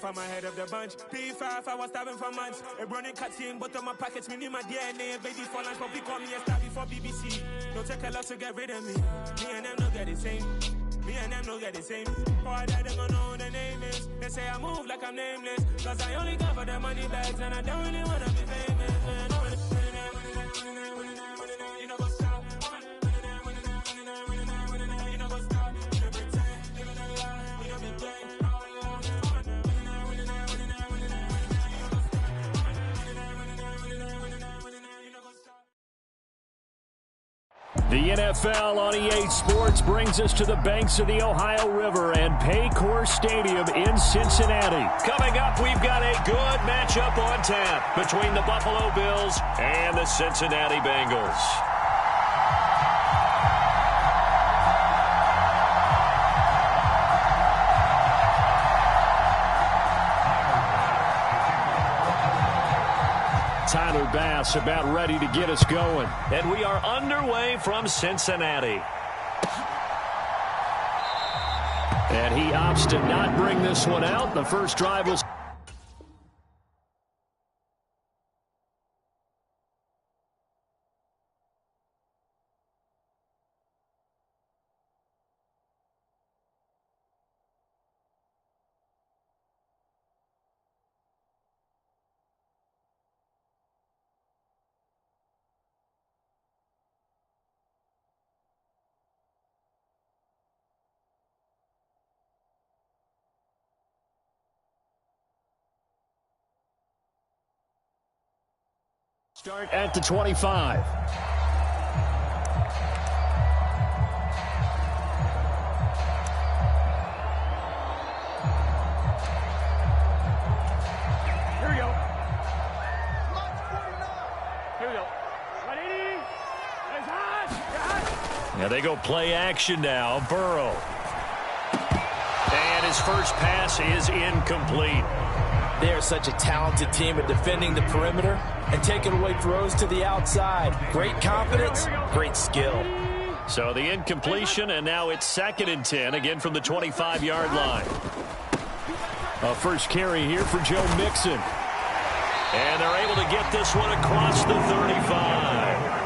off, I'm ahead of the bunch. P5, I was starving for months. A running cutscene, but on my pockets, me my DNA. Baby for lunch, but we call me a star before BBC. Don't take a lot to get rid of me. Me and them don't get the same. Me and them don't get the same. Boy, that they gonna know who the name is. They say I move like I'm nameless. Cause I only cover the money bags and I don't really wanna be famous. You know what's up? You know what's up? You know pretend, living a lie. You know be gang. The NFL on EA Sports brings us to the banks of the Ohio River and Paycor Stadium in Cincinnati. Coming up, we've got a good matchup on tap between the Buffalo Bills and the Cincinnati Bengals. Tyler Bass about ready to get us going. And we are underway from Cincinnati. And he opts to not bring this one out. The first drive will... Start at the 25. Here we go. Here we go. 180. It's hot. Now they go play action now. Burrow. And his first pass is incomplete. They are such a talented team at defending the perimeter and taking away throws to the outside. Great confidence, great skill. So the incompletion, and now it's 2nd and 10, again from the 25-yard line. A first carry here for Joe Mixon. And they're able to get this one across the 35.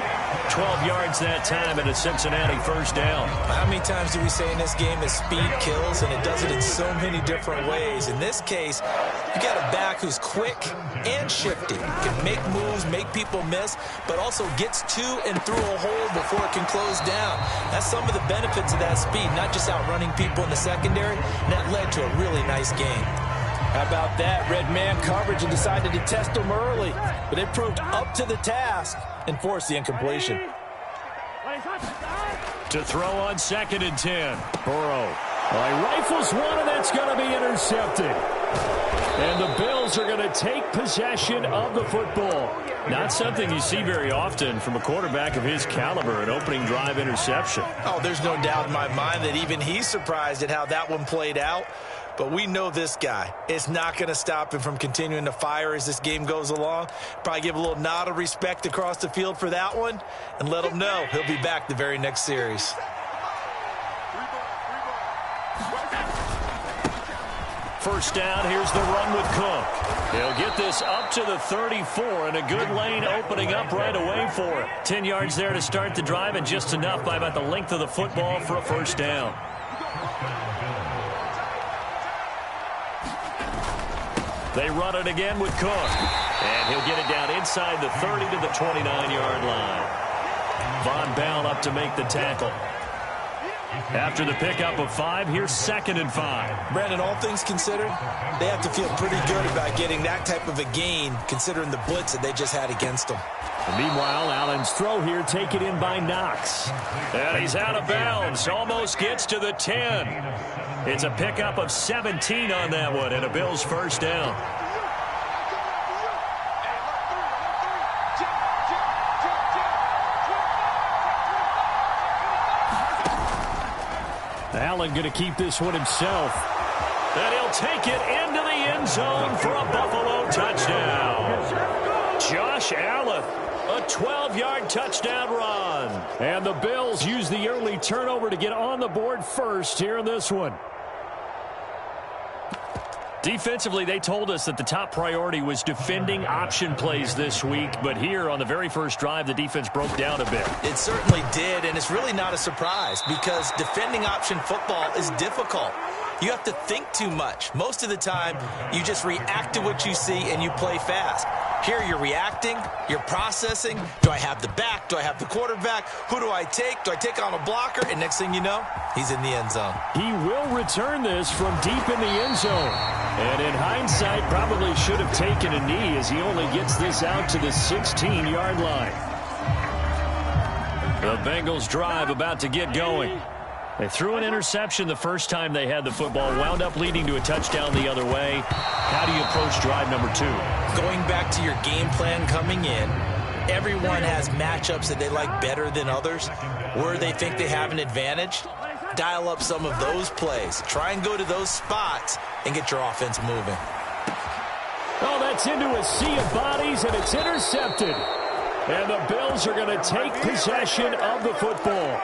12 yards that time and a Cincinnati first down. How many times do we say in this game that speed kills, and it does it in so many different ways? In this case, you got a back who's quick and shifty, can make moves, make people miss, but also gets to and through a hole before it can close down. That's some of the benefits of that speed, not just outrunning people in the secondary, and that led to a really nice game. How about that? Red man coverage and decided to test them early, but they proved up to the task and forced the incompletion. To throw on 2nd and 10. Burrow. Well, he rifles one, and that's going to be intercepted. And the Bills are going to take possession of the football. Not something you see very often from a quarterback of his caliber, an opening drive interception. Oh, there's no doubt in my mind that even he's surprised at how that one played out. But we know this guy. It's not going to stop him from continuing to fire as this game goes along. Probably give a little nod of respect across the field for that one and let him know he'll be back the very next series. First down, here's the run with Cook. He'll get this up to the 34, and a good lane opening up right away for him. 10 yards there to start the drive, and just enough by about the length of the football for a first down. They run it again with Cook. And he'll get it down inside the 30 to the 29-yard line. Von Bell up to make the tackle. After the pickup of 5, here's 2nd and 5. Brandon, all things considered, they have to feel pretty good about getting that type of a gain, considering the blitz that they just had against them. And meanwhile, Allen's throw here taken in by Knox. And he's out of bounds. Almost gets to the 10. It's a pickup of 17 on that one, and a Bills first down. Allen going to keep this one himself. And he'll take it into the end zone for a Buffalo touchdown. Josh Allen, a 12-yard touchdown run. And the Bills use the early turnover to get on the board first here in this one. Defensively, they told us that the top priority was defending option plays this week, but here on the very first drive, the defense broke down a bit. It certainly did, and it's really not a surprise because defending option football is difficult. You have to think too much. Most of the time, you just react to what you see and you play fast. Here you're reacting, you're processing. Do I have the back? Do I have the quarterback? Who do I take? Do I take on a blocker? And next thing you know, he's in the end zone. He will return this from deep in the end zone. And in hindsight, probably should have taken a knee as he only gets this out to the 16-yard line. The Bengals drive about to get going. They threw an interception the first time they had the football, wound up leading to a touchdown the other way. How do you approach drive number 2? Going back to your game plan coming in, everyone has matchups that they like better than others. Where they think they have an advantage, dial up some of those plays. Try and go to those spots and get your offense moving. Oh, that's into a sea of bodies, and it's intercepted. And the Bills are going to take possession of the football.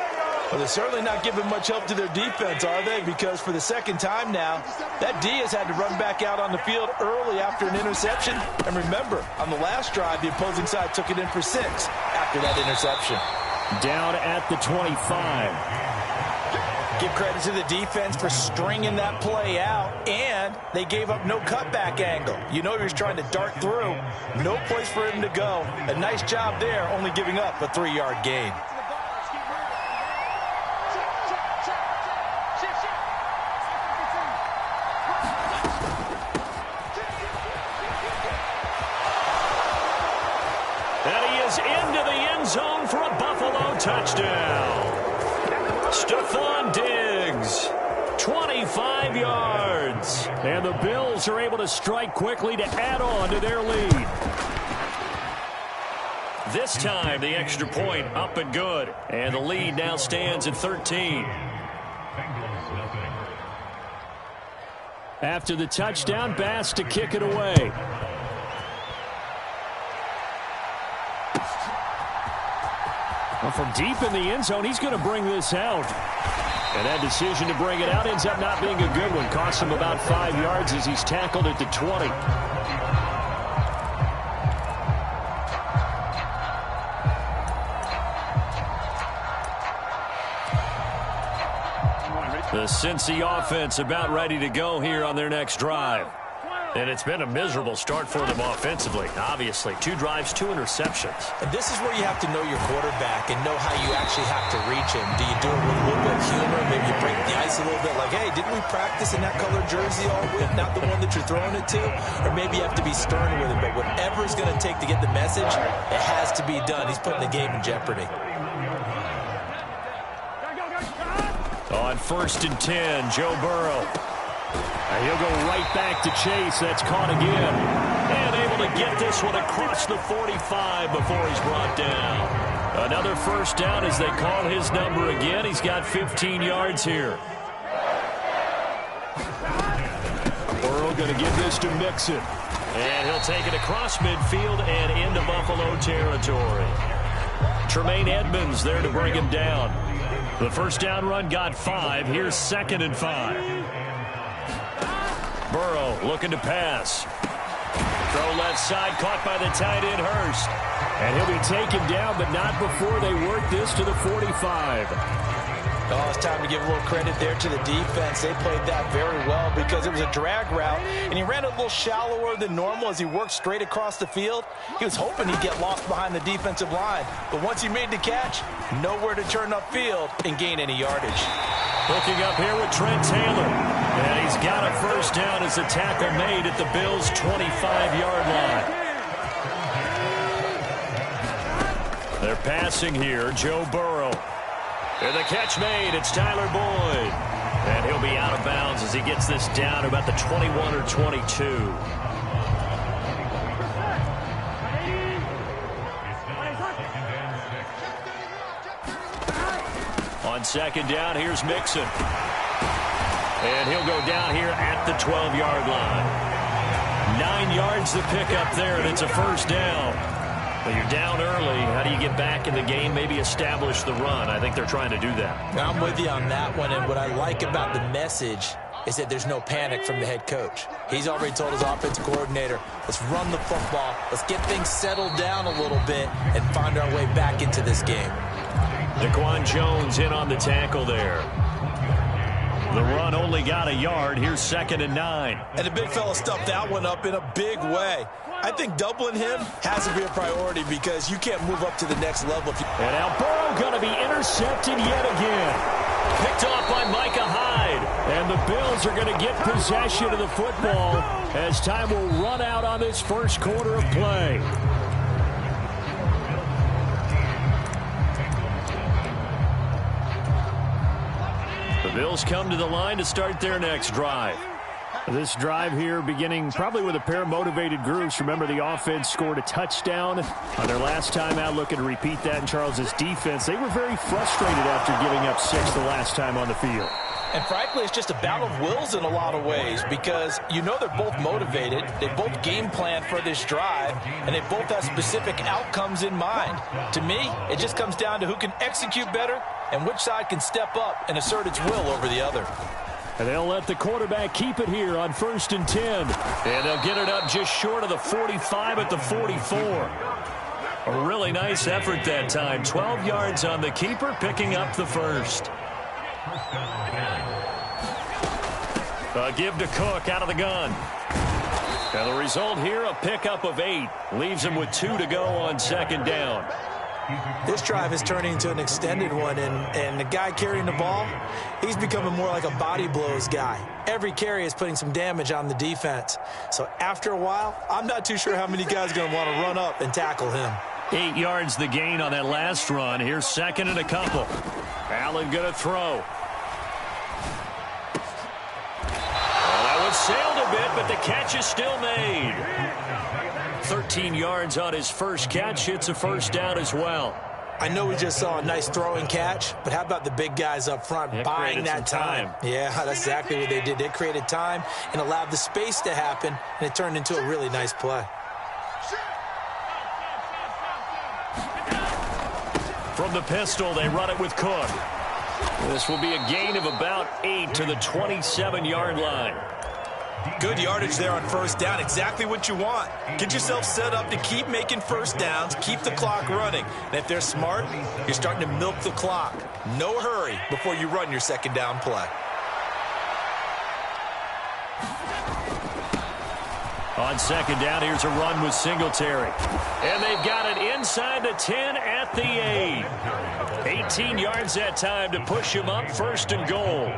Well, they're certainly not giving much help to their defense, are they? Because for the second time now, that D has had to run back out on the field early after an interception. And remember, on the last drive, the opposing side took it in for 6 after that interception. Down at the 25. Give credit to the defense for stringing that play out, and they gave up no cutback angle. You know he was trying to dart through. No place for him to go. A nice job there, only giving up a 3-yard gain. Into the end zone for a Buffalo touchdown. Stephon Diggs, 25 yards. And the Bills are able to strike quickly to add on to their lead. This time, the extra point up and good. And the lead now stands at 13. After the touchdown, Bass to kick it away. Well, from deep in the end zone, he's going to bring this out. And that decision to bring it out ends up not being a good one. Costs him about 5 yards as he's tackled at the 20. The Cincy offense about ready to go here on their next drive. And it's been a miserable start for them offensively, obviously. 2 drives, 2 interceptions. And this is where you have to know your quarterback and know how you actually have to reach him. Do you do it with a little bit of humor? Maybe you break the ice a little bit like, hey, didn't we practice in that colored jersey all week? Not the one that you're throwing it to? Or maybe you have to be stern with him. But whatever it's going to take to get the message, it has to be done. He's putting the game in jeopardy. On 1st and 10, Joe Burrow. And he'll go right back to Chase. That's caught again. And able to get this one across the 45 before he's brought down. Another first down as they call his number again. He's got 15 yards here. Burrow going to give this to Mixon. And he'll take it across midfield and into Buffalo territory. Tremaine Edmonds there to bring him down. The first down run got 5. Here's 2nd and 5. Burrow looking to pass. Throw left side, caught by the tight end Hurst. And he'll be taken down, but not before they work this to the 45. Oh, it's time to give a little credit there to the defense. They played that very well because it was a drag route, and he ran a little shallower than normal as he worked straight across the field. He was hoping he'd get lost behind the defensive line, but once he made the catch, nowhere to turn upfield and gain any yardage. Hooking up here with Trent Taylor, and he's got a first down as the tackle made at the Bills' 25-yard line. They're passing here, Joe Burrow. And the catch made, it's Tyler Boyd. And he'll be out of bounds as he gets this down to about the 21 or 22. On 2nd down, here's Mixon. And he'll go down here at the 12-yard line. 9 yards to pick up there, and it's a first down. But you're down early. How do you get back in the game? Maybe establish the run. I think they're trying to do that. I'm with you on that one. And what I like about the message is that there's no panic from the head coach. He's already told his offensive coordinator, let's run the football, let's get things settled down a little bit and find our way back into this game. Daquan Jones in on the tackle there. The run only got a yard. Here's 2nd and 9. And the big fella stuffed that one up in a big way. I think doubling him has to be a priority because you can't move up to the next level. And now Burrow going to be intercepted yet again. Picked off by Micah Hyde. And the Bills are going to get possession of the football as time will run out on this first quarter of play. The Bills come to the line to start their next drive. This drive here beginning probably with a pair of motivated groups. Remember, the offense scored a touchdown on their last time out, looking to repeat that in Charles's defense. They were very frustrated after giving up 6 the last time on the field. And frankly, it's just a battle of wills in a lot of ways because you know they're both motivated, they both game plan for this drive, and they both have specific outcomes in mind. To me, it just comes down to who can execute better and which side can step up and assert its will over the other. And they'll let the quarterback keep it here on 1st and 10. And they'll get it up just short of the 45 at the 44. A really nice effort that time. 12 yards on the keeper, picking up the first. A give to Cook out of the gun. And the result here, a pickup of 8. Leaves him with 2 to go on 2nd down. This drive is turning into an extended one, and the guy carrying the ball, he's becoming more like a body blows guy. Every carry is putting some damage on the defense. So after a while, I'm not too sure how many guys are going to want to run up and tackle him. 8 yards the gain on that last run. Here's 2nd and a couple. Allen going to throw. Well, that one sailed a bit, but the catch is still made. 13 yards on his first catch. It's a first down as well. I know we just saw a nice throwing catch, but how about the big guys up front buying that time? Yeah, that's exactly what they did. They created time and allowed the space to happen, and it turned into a really nice play. From the pistol, they run it with Cook. This will be a gain of about 8 to the 27-yard line. Good yardage there on first down. Exactly what you want. Get yourself set up to keep making first downs, keep the clock running. And if they're smart, you're starting to milk the clock. No hurry before you run your 2nd down play. On 2nd down, here's a run with Singletary. And they've got it inside the 10 at the 8. 18 yards that time to push him up 1st and goal.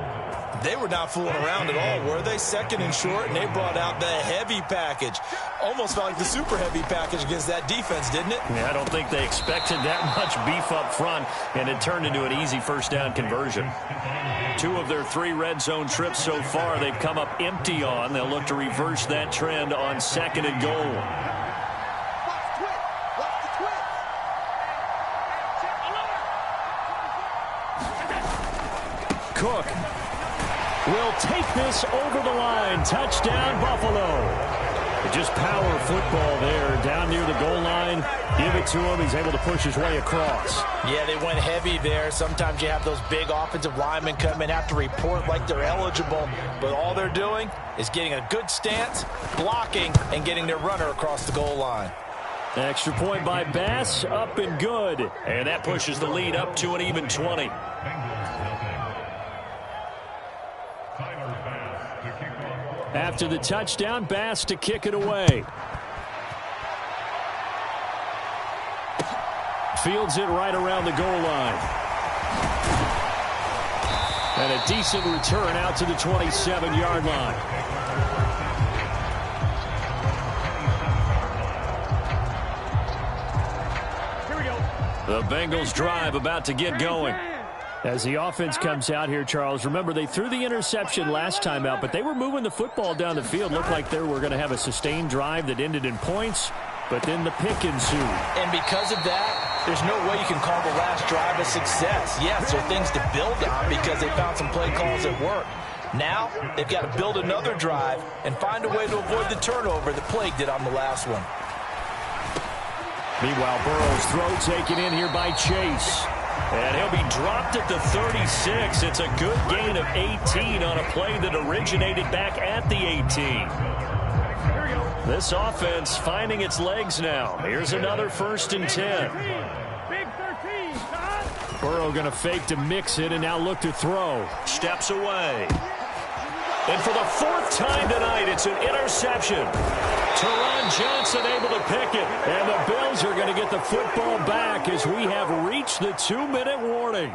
They were not fooling around at all, were they? 2nd and short, and they brought out the heavy package. Almost felt like the super heavy package against that defense, didn't it? Yeah, I don't think they expected that much beef up front, and it turned into an easy first down conversion. 2 of their 3 red zone trips so far, they've come up empty on. They'll look to reverse that trend on 2nd and goal. Cook will take this over the line. Touchdown, Buffalo. Just power football there down near the goal line. Give it to him. He's able to push his way across. Yeah, they went heavy there. Sometimes you have those big offensive linemen come in, have to report like they're eligible. But all they're doing is getting a good stance, blocking, and getting their runner across the goal line. Extra point by Bass, up and good. And that pushes the lead up to an even 20. After the touchdown, Bass to kick it away. Fields it right around the goal line. And a decent return out to the 27-yard line. Here we go. The Bengals drive about to get going. As the offense comes out here, Charles, remember they threw the interception last time out, but they were moving the football down the field. Looked like they were going to have a sustained drive that ended in points, but then the pick ensued. And because of that, there's no way you can call the last drive a success. Yes, there are things to build on because they found some play calls that work. Now, they've got to build another drive and find a way to avoid the turnover that plagued it on the last one. Meanwhile, Burrow's throw taken in here by Chase. And he'll be dropped at the 36. It's a good gain of 18 on a play that originated back at the 18. This offense finding its legs now. Here's another 1st and 10. Big 13, Todd. Burrow going to fake to mix it and now look to throw. Steps away. And for the 4th time tonight, it's an interception. Teron Johnson able to pick it. And the Bills are going to get the football back as we have reached the 2-minute warning.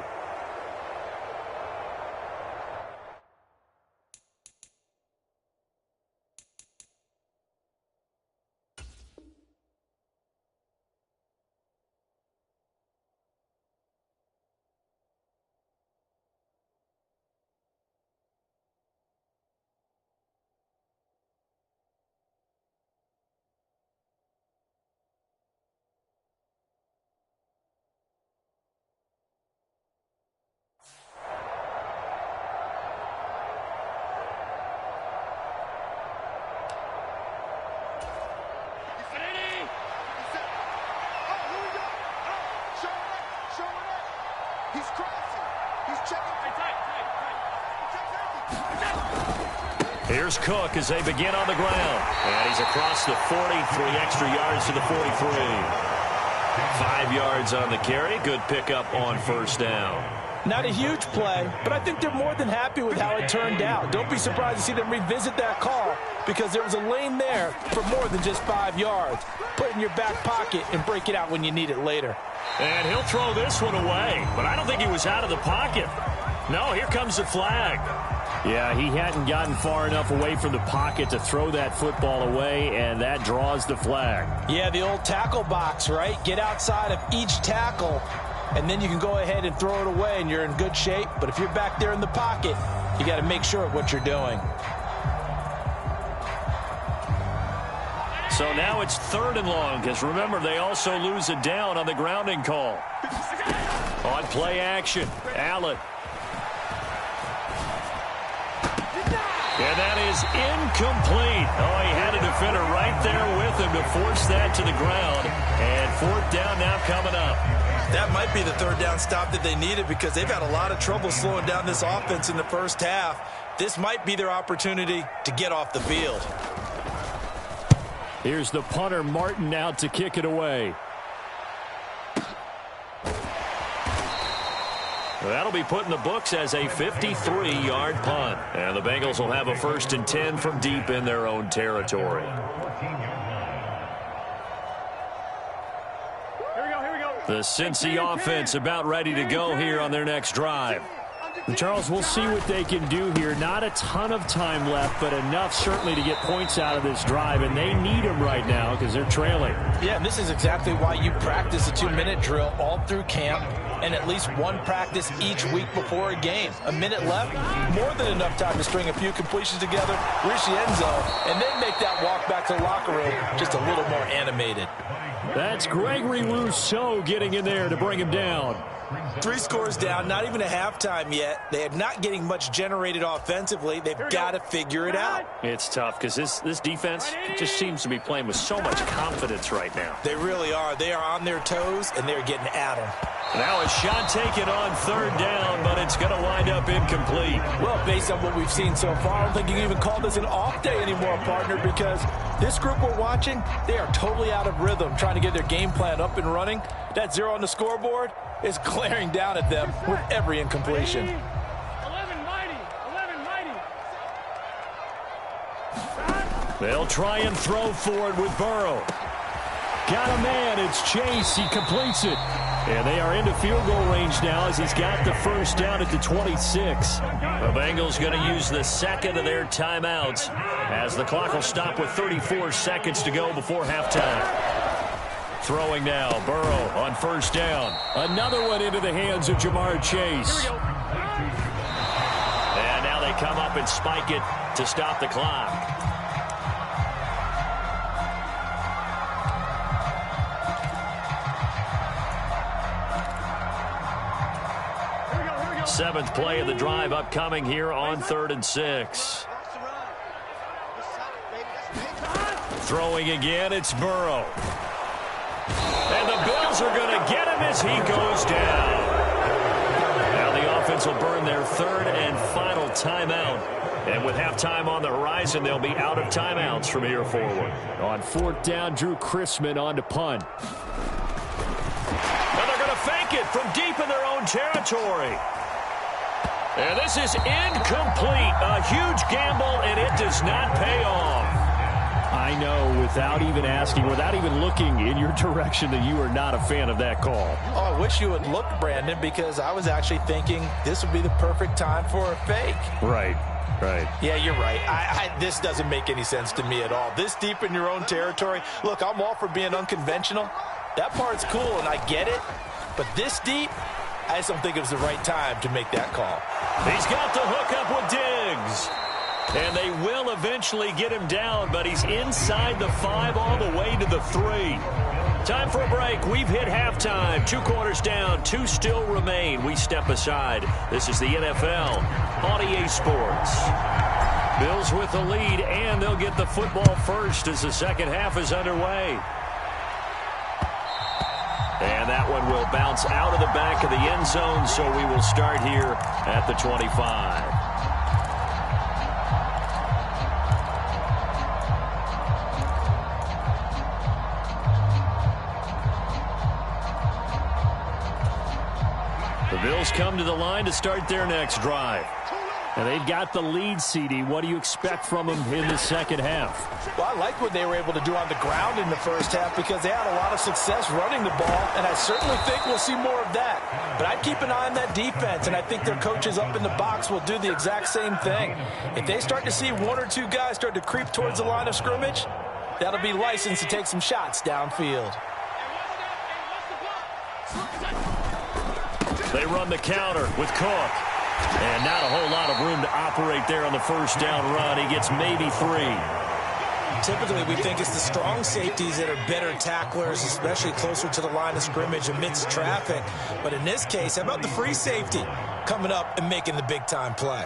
Here's Cook as they begin on the ground. And he's across the 40, 3 extra yards to the 43. 5 yards on the carry. Good pickup on 1st down. Not a huge play, but I think they're more than happy with how it turned out. Don't be surprised to see them revisit that call because there was a lane there for more than just 5 yards. Put it in your back pocket and break it out when you need it later. And he'll throw this one away, but I don't think he was out of the pocket. No, here comes the flag. Yeah, he hadn't gotten far enough away from the pocket to throw that football away, and that draws the flag. Yeah, the old tackle box, right? Get outside of each tackle, and then you can go ahead and throw it away, and you're in good shape. But if you're back there in the pocket, you got to make sure of what you're doing. So now it's 3rd and long, because remember, they also lose a down on the grounding call. On play action, Allen. And that is incomplete. Oh, he had a defender right there with him to force that to the ground. And 4th down now coming up. That might be the 3rd down stop that they needed because they've had a lot of trouble slowing down this offense in the 1st half. This might be their opportunity to get off the field. Here's the punter, Martin, out to kick it away. That'll be put in the books as a 53-yard punt. And the Bengals will have a 1st and 10 from deep in their own territory. Here we go. The Cincy offense about ready to go here on their next drive. And Charles, we'll see what they can do here. Not a ton of time left, but enough certainly to get points out of this drive, and they need them right now because they're trailing. Yeah, and this is exactly why you practice a 2-minute drill all through camp and at least one practice each week before a game. A minute left, more than enough time to string a few completions together, reach the end zone, and then make that walk back to the locker room just a little more animated. That's Gregory Rousseau getting in there to bring him down. 3 scores down, not even a halftime yet. They are not getting much generated offensively. They've got to figure it out. It's tough because this defense just seems to be playing with so much confidence right now. They really are. They are on their toes, and they're getting at them. Now a shot taken on 3rd down, but it's going to wind up incomplete. Well, based on what we've seen so far, I don't think you can even call this an off day anymore, partner, because this group we're watching, they are totally out of rhythm, trying to get their game plan up and running. That 0 on the scoreboard is glaring down at them with every incompletion. 11 mighty. They'll try and throw for it with Burrow. Got a man. It's Chase. He completes it. And they are into field goal range now as he's got the 1st down at the 26. The Bengals going to use the 2nd of their timeouts as the clock will stop with 34 seconds to go before halftime. Throwing now, Burrow on 1st down. Another one into the hands of Jamar Chase. And now they come up and spike it to stop the clock. Seventh play of the drive upcoming here on 3rd and 6. Throwing again, it's Burrow. And the Bills are going to get him as he goes down. Dolphins will burn their third and final timeout. And with halftime on the horizon, they'll be out of timeouts from here forward. On fourth down, Drew Chrisman on to punt. And they're going to fake it from deep in their own territory. And this is incomplete. A huge gamble, and it does not pay off. I know, without even asking, without even looking in your direction, that you are not a fan of that call. Oh, I wish you would look, Brandon, because I was actually thinking this would be the perfect time for a fake. Right. Yeah, you're right. This doesn't make any sense to me at all. This deep in your own territory. Look, I'm all for being unconventional. That part's cool, and I get it. But this deep, I just don't think it was the right time to make that call. He's got the hookup with Diggs. And they will eventually get him down, but he's inside the 5 all the way to the 3. Time for a break. We've hit halftime. 2 quarters down. 2 still remain. We step aside. This is the NFL on EA Sports. Bills with the lead, and they'll get the football first as the second half is underway. And that one will bounce out of the back of the end zone, so we will start here at the 25. The Bills come to the line to start their next drive. And they've got the lead, CD. What do you expect from them in the second half? Well, I like what they were able to do on the ground in the first half because they had a lot of success running the ball, and I certainly think we'll see more of that. But I'd keep an eye on that defense, and I think their coaches up in the box will do the exact same thing. If they start to see 1 or 2 guys start to creep towards the line of scrimmage, that'll be licensed to take some shots downfield. They run the counter with Cook. And not a whole lot of room to operate there on the first down run. He gets maybe 3. Typically, we think it's the strong safeties that are better tacklers, especially closer to the line of scrimmage amidst traffic. But in this case, how about the free safety coming up and making the big-time play?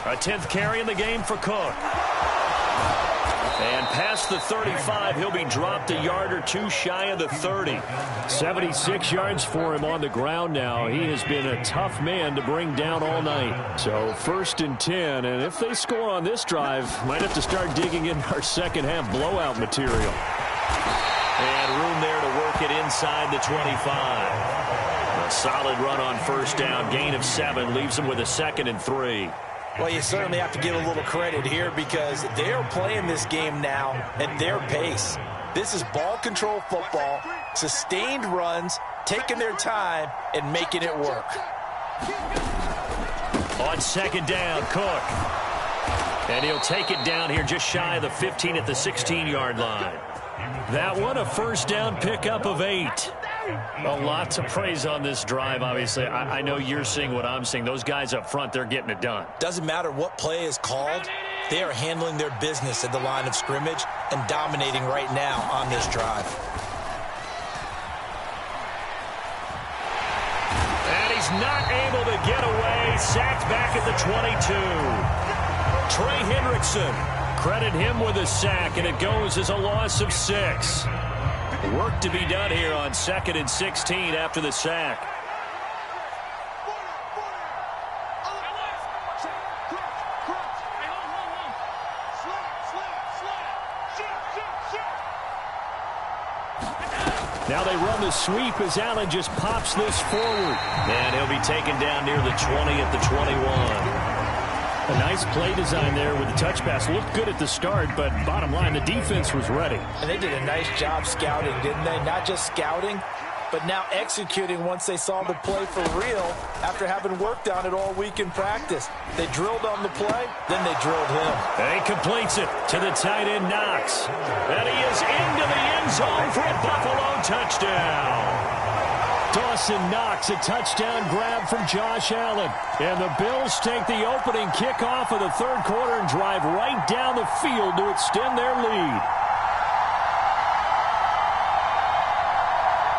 A 10th carry in the game for Cook. And past the 35, he'll be dropped a yard or 2 shy of the 30. 76 yards for him on the ground now. He has been a tough man to bring down all night. So 1st and 10, and if they score on this drive, might have to start digging in our second half blowout material. And room there to work it inside the 25. A solid run on first down, gain of 7, leaves him with a 2nd and 3. Well, you certainly have to give a little credit here because they're playing this game now at their pace. This is ball control football, sustained runs, taking their time, and making it work. On 2nd down, Cook. And he'll take it down here just shy of the 15 at the 16-yard line. That one, a first down pickup of 8. A lot to praise on this drive, obviously. I know you're seeing what I'm seeing. Those guys up front, they're getting it done. Doesn't matter what play is called. They are handling their business at the line of scrimmage and dominating right now on this drive. And he's not able to get away. Sacked back at the 22. Trey Hendrickson, credit him with a sack, and it goes as a loss of 6. Work to be done here on 2nd and 16 after the sack. Now they run the sweep as Allen just pops this forward. And he'll be taken down near the 20 at the 21. A nice play design there with the touch pass. Looked good at the start, but bottom line, the defense was ready. And they did a nice job scouting, didn't they? Not just scouting, but now executing once they saw the play for real after having worked on it all week in practice. They drilled on the play, then they drilled him. And he completes it to the tight end, Knox. And he is into the end zone for a Buffalo touchdown. Dawson Knox, a touchdown grab from Josh Allen. And the Bills take the opening kickoff of the 3rd quarter and drive right down the field to extend their lead.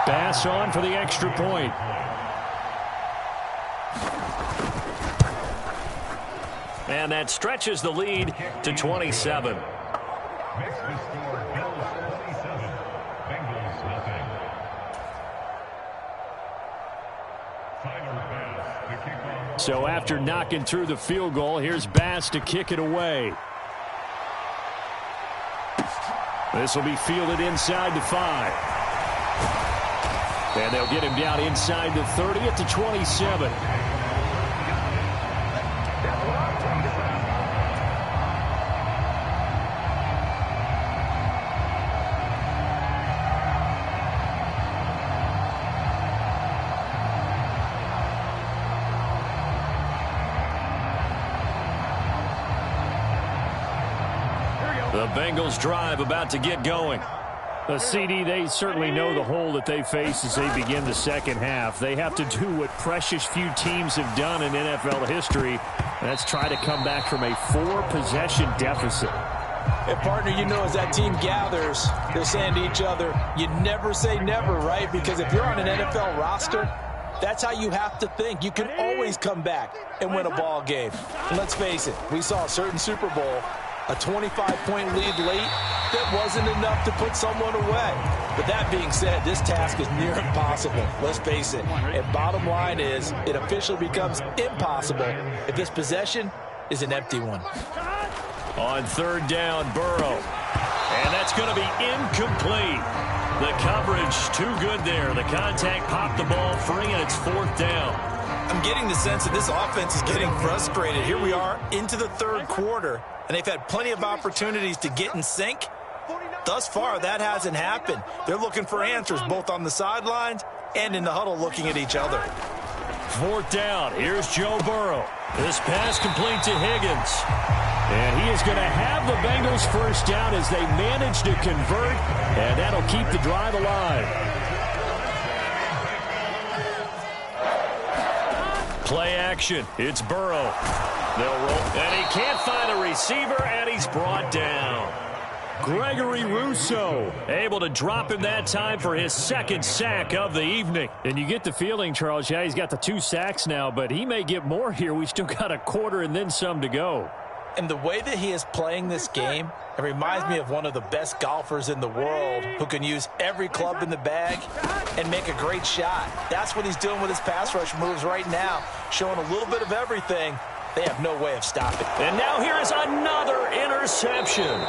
Bass on for the extra point. And that stretches the lead to 27. So after knocking through the field goal, here's Bass to kick it away. This will be fielded inside the 5. And they'll get him down inside the 30 at the 27. The Bengals drive about to get going. The CD, they certainly know the hole that they face as they begin the second half. They have to do what precious few teams have done in NFL history. That's try to come back from a 4-possession deficit. And, partner, you know, as that team gathers, they're saying to each other, you never say never, right? Because if you're on an NFL roster, that's how you have to think. You can always come back and win a ball game. And let's face it, we saw a certain Super Bowl, a 25-point lead late, that wasn't enough to put someone away. But that being said, this task is near impossible. Let's face it. And bottom line is, it officially becomes impossible if this possession is an empty one. On third down, Burrow. And that's going to be incomplete. The coverage too good there. The contact popped the ball free, and it's fourth down. I'm getting the sense that this offense is getting frustrated. Here we are into the third quarter, and they've had plenty of opportunities to get in sync. Thus far, that hasn't happened. They're looking for answers both on the sidelines and in the huddle looking at each other. Fourth down. Here's Joe Burrow. This pass complete to Higgins. And he is going to have the Bengals first down as they manage to convert, and that'll keep the drive alive. Play action. It's Burrow. They'll roll. And he can't find a receiver, and he's brought down. Gregory Rousseau able to drop him that time for his second sack of the evening. And you get the feeling, Charles, yeah, he's got the 2 sacks now, but he may get more here. We still got a quarter and then some to go. And the way that he is playing this game, it reminds me of one of the best golfers in the world who can use every club in the bag and make a great shot. That's what he's doing with his pass rush moves right now, showing a little bit of everything. They have no way of stopping. And now here is another interception.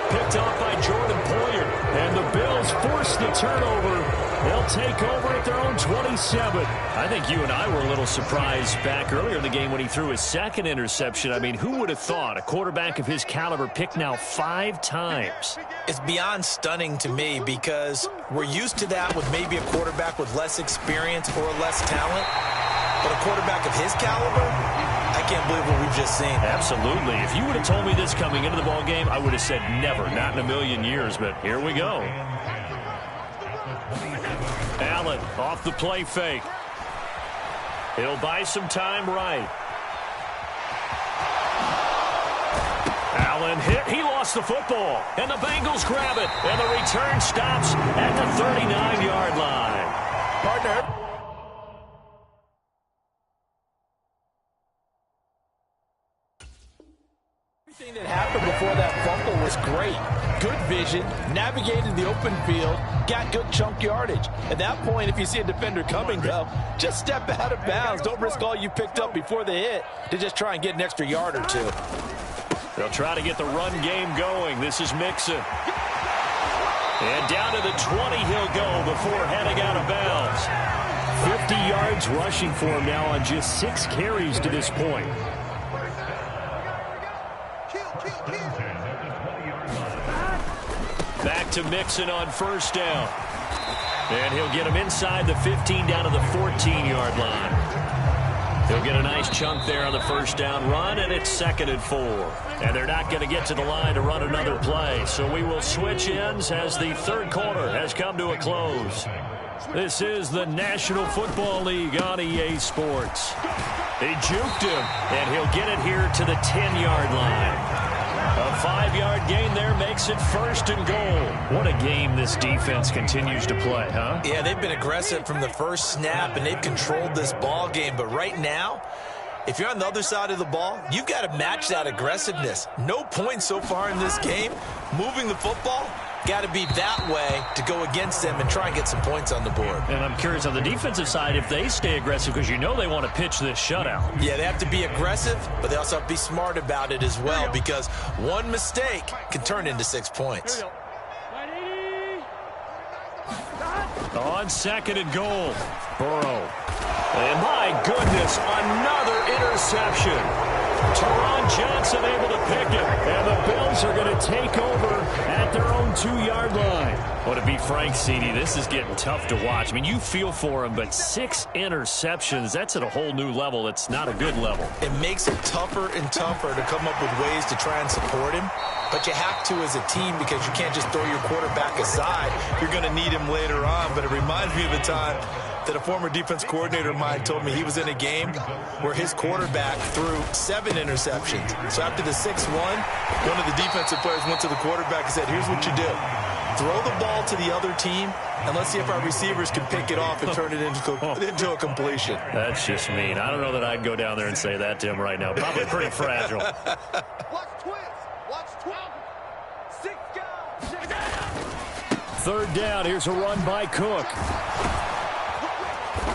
Picked off by Jordan Poyer. And the Bills force the turnover. They'll take over at their own 27. I think you and I were a little surprised back earlier in the game when he threw his second interception. I mean, who would have thought a quarterback of his caliber picked now 5 times? It's beyond stunning to me because we're used to that with maybe a quarterback with less experience or less talent. But a quarterback of his caliber, I can't believe what we've just seen. Absolutely. If you would have told me this coming into the ball game, I would have said never, not in a million years. But here we go. Allen off the play fake. He'll buy some time right. Allen hit. He lost the football. And the Bengals grab it. And the return stops at the 39-yard line. Partner. Everything that happened before that fumble was great. Good vision, navigated the open field, got good chunk yardage. At that point, if you see a defender coming, though, just step out of bounds. Don't risk all you picked up before the hit to just try and get an extra yard or two. They'll try to get the run game going. This is Mixon. And down to the 20 he'll go before heading out of bounds. 50 yards rushing for him now on just 6 carries to this point. Back to Mixon on first down. And he'll get him inside the 15 down to the 14-yard line. He'll get a nice chunk there on the first down run, and it's 2nd and 4. And they're not going to get to the line to run another play. So we will switch ends as the third quarter has come to a close. This is the National Football League on EA Sports. They juked him, and he'll get it here to the 10-yard line. A 5-yard gain there makes it 1st and goal. What a game this defense continues to play, huh? Yeah, they've been aggressive from the first snap, and they've controlled this ball game. But right now, if you're on the other side of the ball, you've got to match that aggressiveness. No points so far in this game. Moving the football, got to be that way to go against them and try and get some points on the board. And I'm curious on the defensive side if they stay aggressive, because you know they want to pitch this shutout. Yeah, they have to be aggressive, but they also have to be smart about it as well, because one mistake can turn into 6 points. On second and goal, Burrow. And my goodness, another interception. Teron Johnson able to pick it, and the Bills are going to take over at their own 2-yard line. Well, to be frank, CD, this is getting tough to watch. I mean, you feel for him, but 6 interceptions, that's at a whole new level. It's not a good level. It makes it tougher and tougher to come up with ways to try and support him. But you have to as a team, because you can't just throw your quarterback aside. You're going to need him later on. But it reminds me of the time that a former defense coordinator of mine told me he was in a game where his quarterback threw 7 interceptions. So after the 6-1, one of the defensive players went to the quarterback and said, here's what you do. Throw the ball to the other team, and let's see if our receivers can pick it off and turn it into a completion. That's just mean. I don't know that I'd go down there and say that to him right now. Probably pretty fragile. Watch twins. Watch 12. 6 guys. Third down. Here's a run by Cook.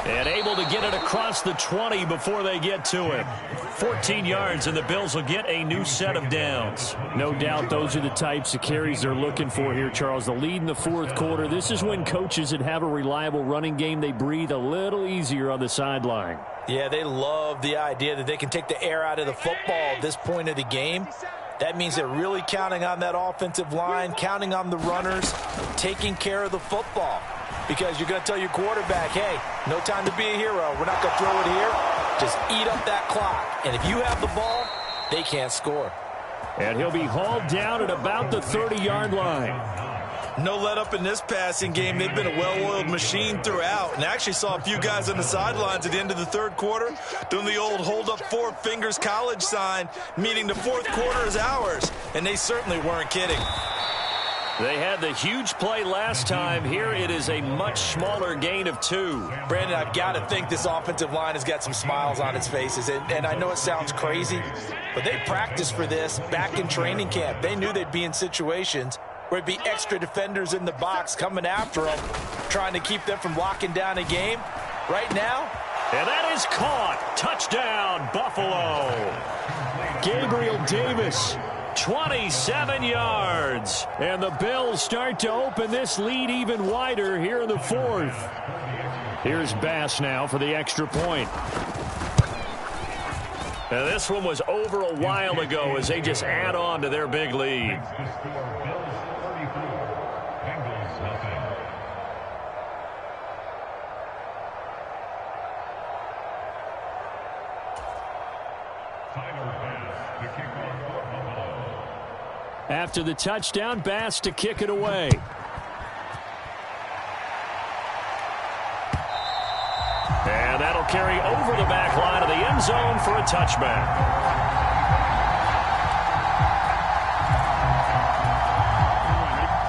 And able to get it across the 20 before they get to him. 14 yards, and the Bills will get a new set of downs. No doubt those are the types of carries they're looking for here, Charles. The lead in the fourth quarter. This is when coaches that have a reliable running game, they breathe a little easier on the sideline. Yeah, they love the idea that they can take the air out of the football at this point of the game. That means they're really counting on that offensive line, counting on the runners, taking care of the football. Because you're going to tell your quarterback, hey, no time to be a hero. We're not going to throw it here. Just eat up that clock. And if you have the ball, they can't score. And he'll be hauled down at about the 30-yard line. No let up in this passing game. They've been a well-oiled machine throughout. And I actually saw a few guys on the sidelines at the end of the third quarter doing the old hold up 4 fingers college sign, meaning the fourth quarter is ours. And they certainly weren't kidding. They had the huge play last time. Here it is a much smaller gain of 2. Brandon, I've got to think this offensive line has got some smiles on its faces. And I know it sounds crazy, but they practiced for this back in training camp. They knew they'd be in situations where it'd be extra defenders in the box coming after them, trying to keep them from locking down a game. Right now, and that is caught. Touchdown, Buffalo. Gabriel Davis, 27 yards. And the Bills start to open this lead even wider here in the fourth. Here's Bass now for the extra point. Now this one was over a while ago as they just add on to their big lead. After the touchdown, Bass to kick it away. And that'll carry over the back line of the end zone for a touchback.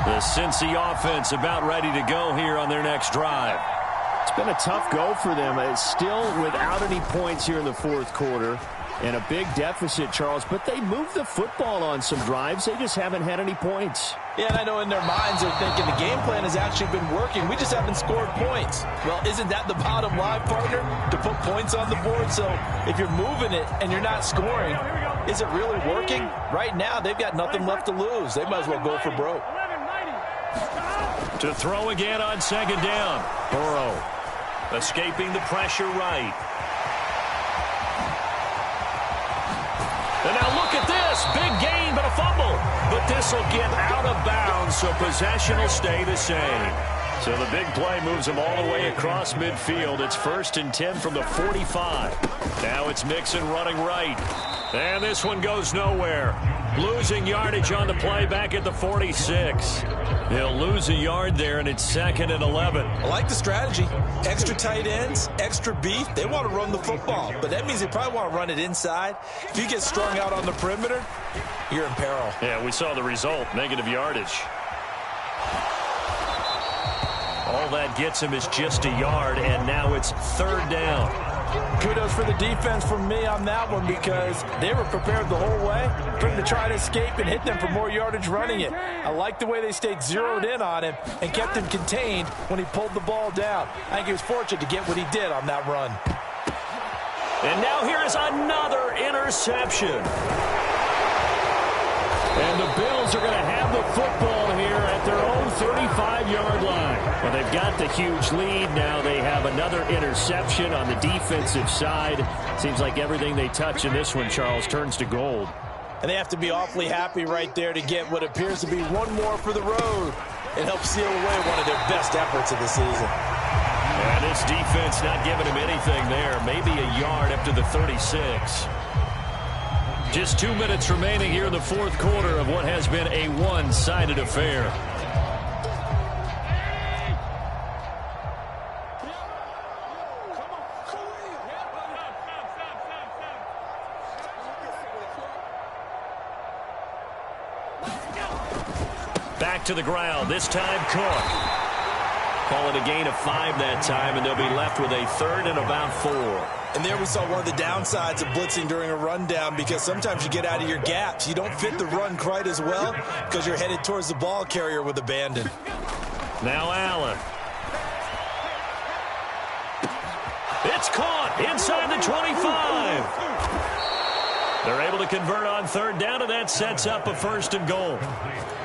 The Cincy offense about ready to go here on their next drive. It's been a tough go for them. It's still without any points here in the fourth quarter. And a big deficit, Charles, but they moved the football on some drives. They just haven't had any points. Yeah, and I know in their minds they're thinking the game plan has actually been working. We just haven't scored points. Well, isn't that the bottom line, partner? To put points on the board. So if you're moving it and you're not scoring, is it really working? Right now, they've got nothing left to lose. They might as well go for broke. To throw again on second down. Burrow escaping the pressure right. And now look at this. Big gain, but a fumble. But this will get out of bounds, so possession will stay the same. So the big play moves them all the way across midfield. It's 1st and 10 from the 45. Now it's Mixon running right. And this one goes nowhere. Losing yardage on the play back at the 46. They'll lose a yard there, and it's 2nd and 11. I like the strategy. Extra tight ends, extra beef. They want to run the football, but that means they probably want to run it inside. If you get strung out on the perimeter, you're in peril. Yeah, we saw the result, negative yardage. All that gets him is just a yard, and now it's 3rd down. Kudos for the defense from me on that one because they were prepared the whole way for him to try to escape and hit them for more yardage running it. I like the way they stayed zeroed in on him and kept him contained when he pulled the ball down. I think he was fortunate to get what he did on that run. And now here is another interception. And the Bills are going to have the football here at their own 35-yard line. Well, they've got the huge lead. Now they have another interception on the defensive side. Seems like everything they touch in this one, Charles, turns to gold. And they have to be awfully happy right there to get what appears to be one more for the road. It helps seal away one of their best efforts of the season. And this defense not giving him anything there. Maybe a yard up to the 36. Just 2 minutes remaining here in the fourth quarter of what has been a one-sided affair. Back to the ground, this time Cook. Call it a gain of 5 that time, and they'll be left with a third and about 4. And there we saw one of the downsides of blitzing during a rundown because sometimes you get out of your gaps. You don't fit the run quite as well because you're headed towards the ball carrier with abandon. Now Allen. It's caught inside the 25. They're able to convert on third down, and that sets up a first and goal.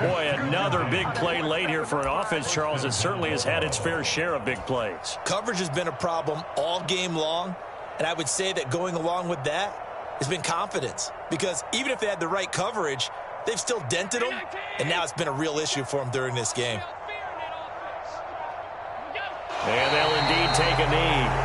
Boy, another big play late here for an offense, Charles, that certainly has had its fair share of big plays. Coverage has been a problem all game long, and I would say that going along with that has been confidence. Because even if they had the right coverage, they've still dented them, and now it's been a real issue for them during this game. And they'll indeed take a knee.